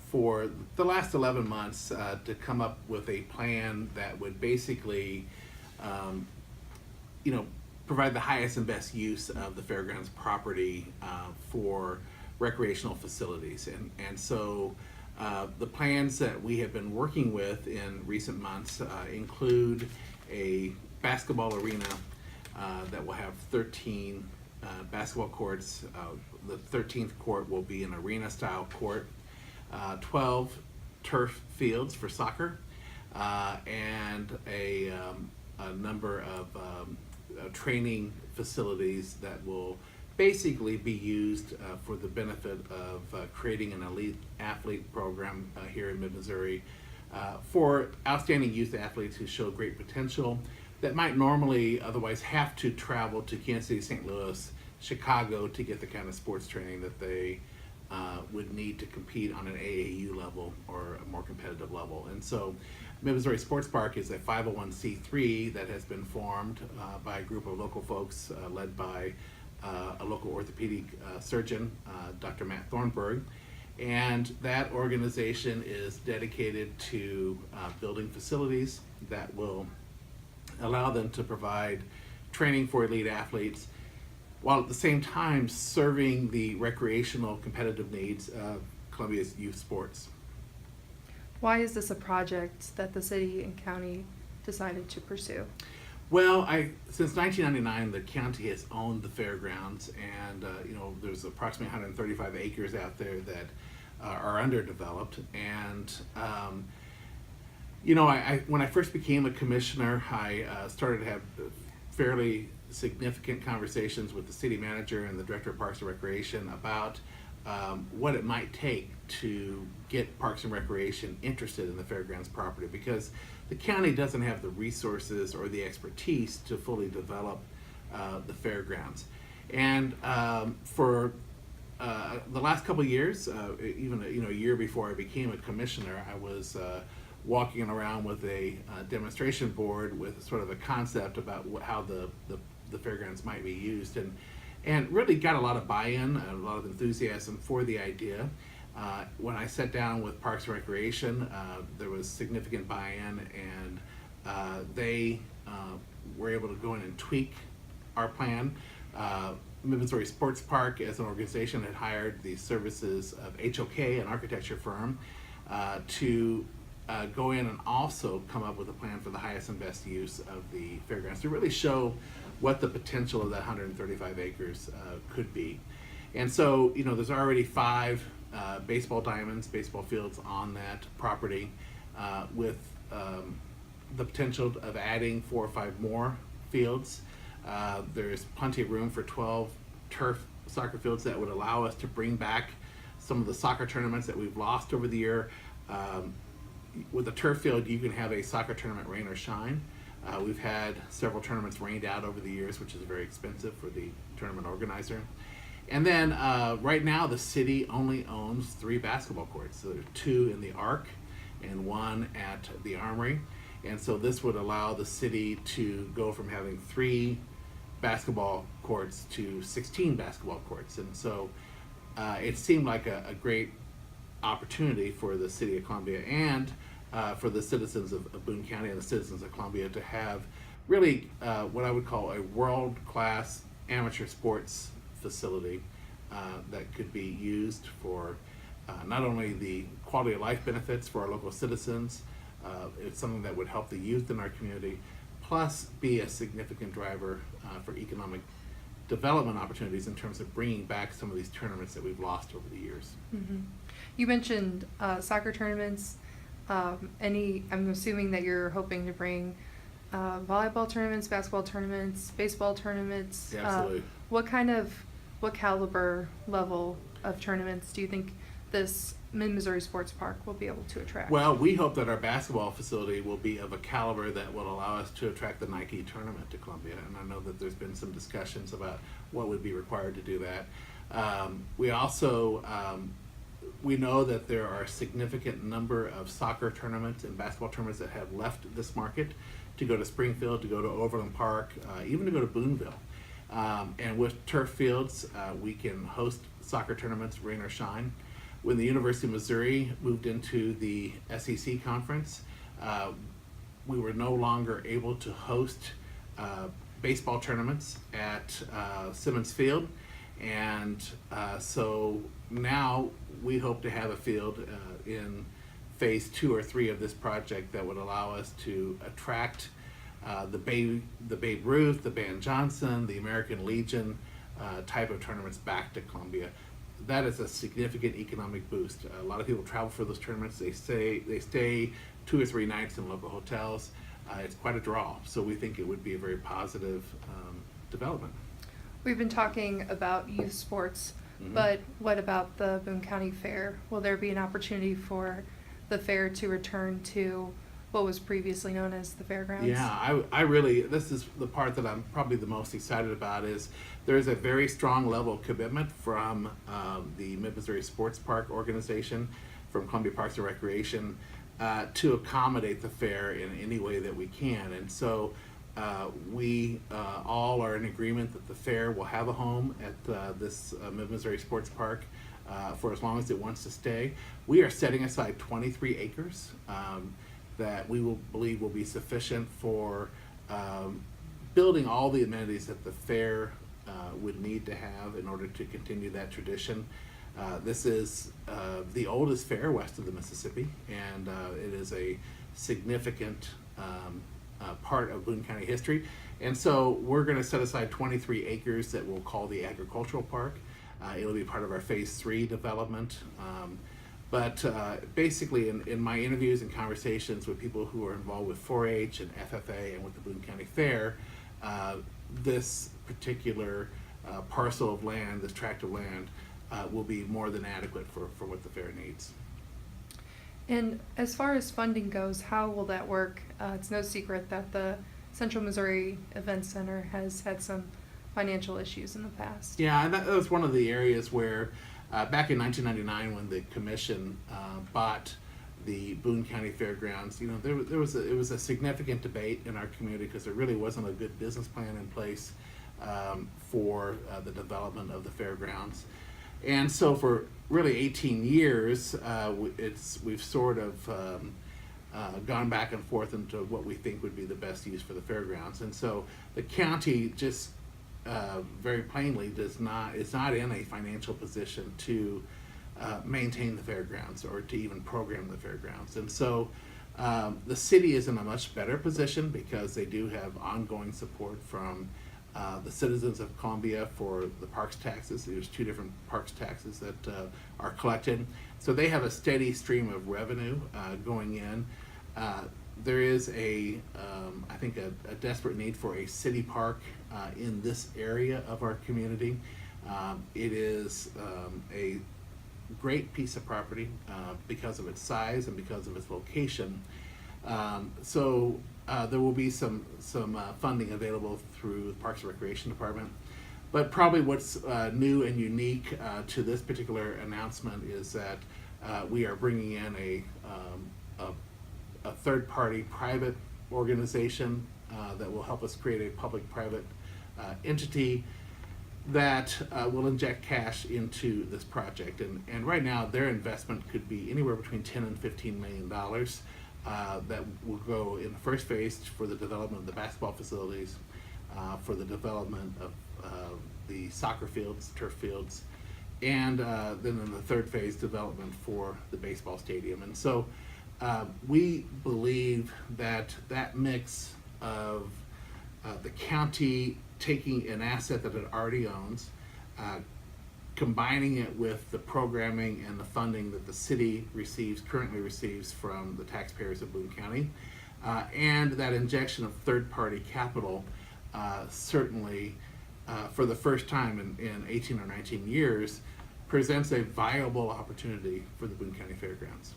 for the last 11 months to come up with a plan that would basically, um, provide the highest and best use of the fairgrounds property for recreational facilities. And so the plans that we have been working with in recent months include a basketball arena that will have 13 basketball courts. The 13th court will be an arena-style court, 12 turf fields for soccer, and a number of training facilities that will basically be used for the benefit of creating an elite athlete program here in mid-Missouri for outstanding youth athletes who show great potential that might normally otherwise have to travel to Kansas City, St. Louis, Chicago to get the kind of sports training that they would need to compete on an AAU level or a more competitive level. And so Mid-Missouri Sports Park is a 501c3 that has been formed by a group of local folks led by a local orthopedic surgeon, Dr. Matt Thornburg. And that organization is dedicated to building facilities that will allow them to provide training for elite athletes while at the same time serving the recreational competitive needs of Columbia's youth sports. Why is this a project that the city and county decided to pursue? Well, since 1999, the county has owned the fairgrounds, and there's approximately 135 acres out there that are underdeveloped. And when I first became a commissioner, I started to have fairly significant conversations with the city manager and the director of Parks and Recreation about what it might take to get Parks and Recreation interested in the fairgrounds property, because the county doesn't have the resources or the expertise to fully develop the fairgrounds. And for the last couple of years, even a year before I became a commissioner, I was walking around with a demonstration board with sort of a concept about how the fairgrounds might be used, and really got a lot of buy-in, a lot of enthusiasm for the idea. When I sat down with Parks and Recreation, there was significant buy-in, and they were able to go in and tweak our plan. Mid-Missouri Sports Park as an organization had hired the services of HOK, an architecture firm, to go in and also come up with a plan for the highest and best use of the fairgrounds to really show what the potential of that 135 acres could be. And so, there's already 5 baseball diamonds, baseball fields on that property, with the potential of adding 4 or 5 more fields. There's plenty of room for 12 turf soccer fields that would allow us to bring back some of the soccer tournaments that we've lost over the year. With a turf field, you can have a soccer tournament, rain or shine. We've had several tournaments rained out over the years, which is very expensive for the tournament organizer. And then right now, the city only owns 3 basketball courts. So there are 2 in the Arc and 1 at the Armory. And so this would allow the city to go from having 3 basketball courts to 16 basketball courts. And so it seemed like a great opportunity for the city of Columbia and for the citizens of Boone County and the citizens of Columbia to have really what I would call a world-class amateur sports facility that could be used for not only the quality of life benefits for our local citizens, it's something that would help the youth in our community, plus be a significant driver for economic development opportunities in terms of bringing back some of these tournaments that we've lost over the years. Mm-hmm. You mentioned soccer tournaments. I'm assuming that you're hoping to bring volleyball tournaments, basketball tournaments, baseball tournaments. Yeah, absolutely. What caliber level of tournaments do you think this Mid-Missouri Sports Park will be able to attract? Well, we hope that our basketball facility will be of a caliber that will allow us to attract the Nike tournament to Columbia. And I know that there's been some discussions about what would be required to do that. We also we know that there are a significant number of soccer tournaments and basketball tournaments that have left this market to go to Springfield, to go to Overland Park, even to go to Booneville. And with turf fields, we can host soccer tournaments, rain or shine. when the University of Missouri moved into the SEC conference, we were no longer able to host baseball tournaments at Simmons Field. And so now we hope to have a field in phase 2 or 3 of this project that would allow us to attract the Babe Ruth, the Van Johnson, the American Legion type of tournaments back to Columbia. That is a significant economic boost. A lot of people travel for those tournaments. They stay 2 or 3 nights in local hotels. It's quite a draw. So we think it would be a very positive development. We've been talking about youth sports, Mhm. but what about the Boone County Fair? Will there be an opportunity for the fair to return to what was previously known as the fairgrounds? Yeah, I really, this is the part that I'm probably the most excited about, is there's a very strong level of commitment from the Mid-Missouri Sports Park organization, from Columbia Parks and Recreation, to accommodate the fair in any way that we can. And so we all are in agreement that the fair will have a home at this Mid-Missouri Sports Park for as long as it wants to stay. We are setting aside 23 acres that we believe will be sufficient for building all the amenities that the fair would need to have in order to continue that tradition. This is the oldest fair west of the Mississippi, and it is a significant part of Boone County history. And so we're going to set aside 23 acres that we'll call the agricultural park. It'll be part of our phase 3 development. But basically, in my interviews and conversations with people who are involved with 4-H and FFA and with the Boone County Fair, this particular parcel of land, this tract of land, will be more than adequate for what the fair needs. And as far as funding goes, how will that work? It's no secret that the Central Missouri Event Center has had some financial issues in the past. Yeah, and that was one of the areas where back in 1999, when the commission bought the Boone County Fairgrounds, it was a significant debate in our community because there really wasn't a good business plan in place for the development of the fairgrounds. And so for really 18 years, we've sort of gone back and forth into what we think would be the best use for the fairgrounds. And so the county just very plainly is not in a financial position to maintain the fairgrounds or to even program the fairgrounds. And so the city is in a much better position because they do have ongoing support from the citizens of Columbia for the parks taxes. There's 2 different parks taxes that are collected. So they have a steady stream of revenue going in. There is I think a desperate need for a city park in this area of our community. It is a great piece of property because of its size and because of its location. So there will be some funding available through the Parks and Recreation Department. But probably what's new and unique to this particular announcement is that we are bringing in a third-party private organization that will help us create a public-private entity that will inject cash into this project. And right now, their investment could be anywhere between $10 and $15 million that will go in the first phase for the development of the basketball facilities, for the development of the soccer fields, turf fields, and then in the third phase, development for the baseball stadium. And so we believe that mix of the county taking an asset that it already owns, combining it with the programming and the funding that the city currently receives from the taxpayers of Boone County, and that injection of third-party capital, certainly for the first time in 18 or 19 years, presents a viable opportunity for the Boone County Fairgrounds.